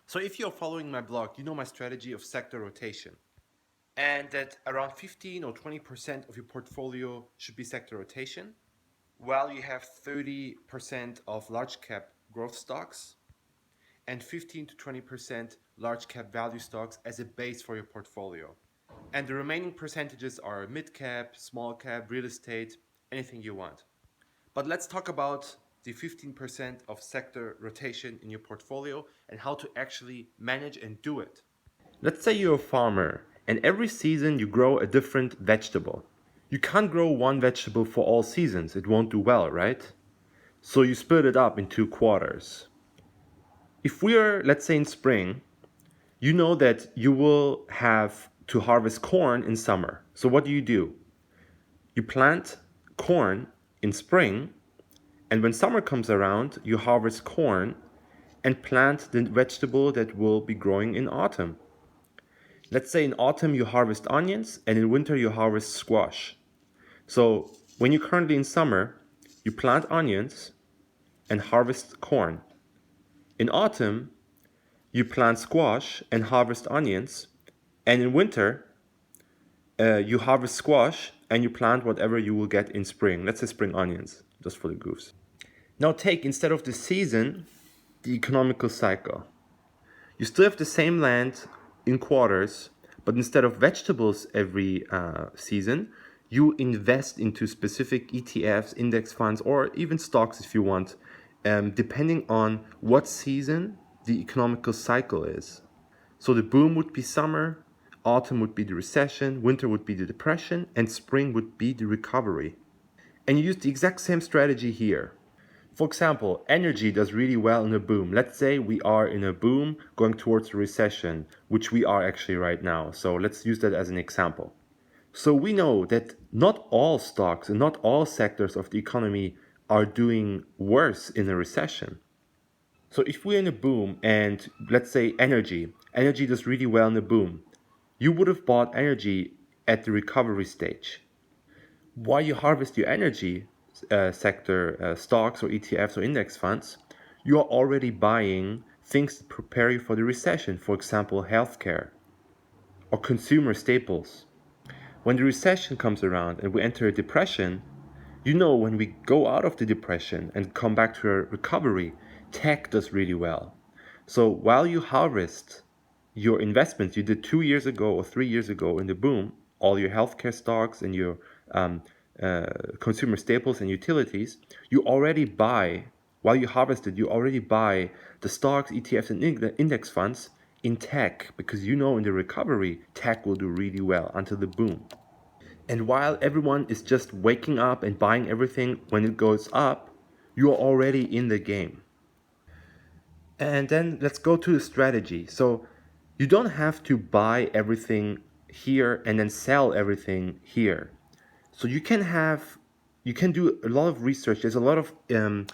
So if you're following my blog, you know my strategy of sector rotation. And that around 15 or 20% of your portfolio should be sector rotation, while you have 30% of large cap growth stocks and 15 to 20% large cap value stocks as a base for your portfolio. And the remaining percentages are mid cap, small cap, real estate, anything you want. But let's talk about the 15% of sector rotation in your portfolio and how to actually manage and do it. Let's say you're a farmer and every season you grow a different vegetable. You can't grow one vegetable for all seasons, it won't do well, right? So you split it up in 2 quarters. If we're, let's say, in spring, you know that you will have to harvest corn in summer. So what do? You plant corn in spring, and when summer comes around, you harvest corn and plant the vegetable that will be growing in autumn. Let's say in autumn you harvest onions and in winter you harvest squash. So when you're currently in summer, you plant onions and harvest corn. In autumn, you plant squash and harvest onions. And in winter, you harvest squash and you plant whatever you will get in spring. Let's say spring onions, just for the goofs. Now take, instead of the season, the economical cycle. You still have the same land in quarters, but instead of vegetables every season, you invest into specific ETFs, index funds, or even stocks if you want, depending on what season the economical cycle is. So the boom would be summer, autumn would be the recession, winter would be the depression, and spring would be the recovery. And you use the exact same strategy here. For example, energy does really well in a boom. Let's say we are in a boom going towards a recession, which we are actually right now. So let's use that as an example. So we know that not all stocks and not all sectors of the economy are doing worse in a recession. So if we're in a boom and let's say energy does really well in a boom, you would have bought energy at the recovery stage. While you harvest your energy sector stocks or ETFs or index funds, you are already buying things that prepare you for the recession, for example, healthcare or consumer staples. When the recession comes around and we enter a depression, you know when we go out of the depression and come back to a recovery, tech does really well. So while you harvest your investments you did 2 years ago or 3 years ago in the boom, all your healthcare stocks and your um, consumer staples and utilities, you already buy, while you harvested, you already buy the stocks, ETFs, and index funds in tech because you know in the recovery, tech will do really well until the boom. And while everyone is just waking up and buying everything when it goes up, you are already in the game. And then let's go to the strategy. So you don't have to buy everything here and then sell everything here. So you can do a lot of research. There's a lot of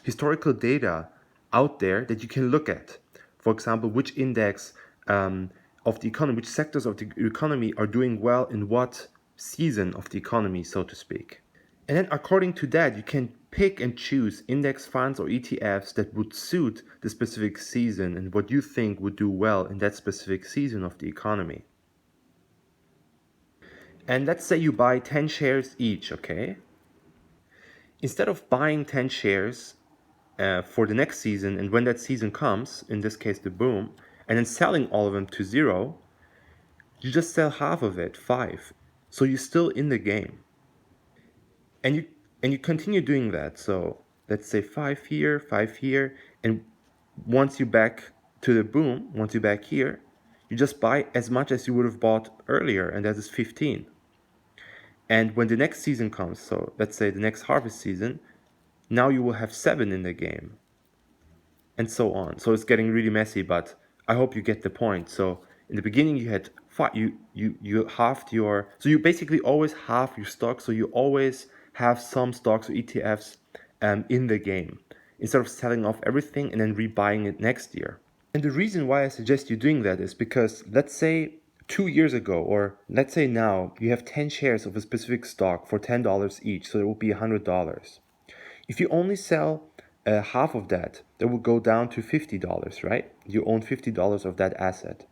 historical data out there that you can look at. For example, which index of the economy, which sectors of the economy are doing well in what season of the economy, so to speak. And then according to that, you can pick and choose index funds or ETFs that would suit the specific season and what you think would do well in that specific season of the economy. And let's say you buy 10 shares each, okay? Instead of buying 10 shares for the next season, and when that season comes, in this case the boom, and then selling all of them to zero, you just sell half of it, 5. So you're still in the game. And you continue doing that. So let's say 5 here, and once you're back to the boom, once you're back here, you just buy as much as you would have bought earlier, and that is 15. And when the next season comes, so let's say the next harvest season, now you will have 7 in the game, and so on. So it's getting really messy, but I hope you get the point. So in the beginning you had you halved your, so you basically always halve your stock, so you always have some stocks or ETFs in the game instead of selling off everything and then rebuying it next year. And the reason why I suggest you doing that is because let's say 2 years ago, or let's say now, you have 10 shares of a specific stock for $10 each, so it will be $100. If you only sell half of that will go down to $50, right? You own $50 of that asset.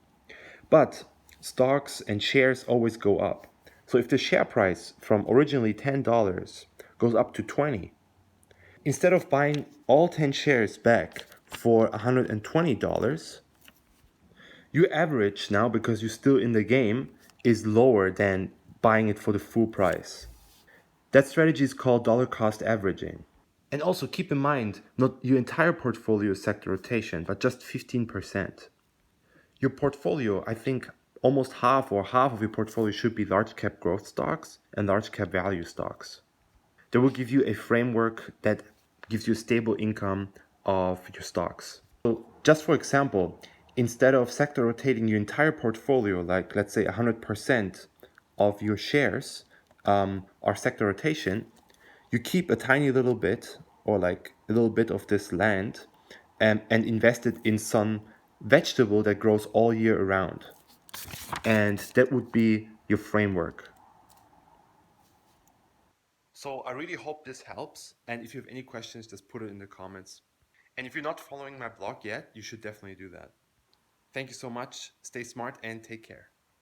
But stocks and shares always go up. So if the share price from originally $10 goes up to 20, instead of buying all 10 shares back for $120, your average now, because you're still in the game, is lower than buying it for the full price. That strategy is called dollar cost averaging. And also keep in mind, not your entire portfolio is sector rotation, but just 15%. Your portfolio, I think almost half of your portfolio should be large cap growth stocks and large cap value stocks. That will give you a framework that gives you a stable income of your stocks. So just for example, instead of sector rotating your entire portfolio, like let's say 100% of your shares are sector rotation, you keep a tiny little bit or like a little bit of this land and invest it in some vegetable that grows all year around. And that would be your framework. So I really hope this helps. And if you have any questions, just put it in the comments. And if you're not following my blog yet, you should definitely do that. Thank you so much. Stay smart and take care.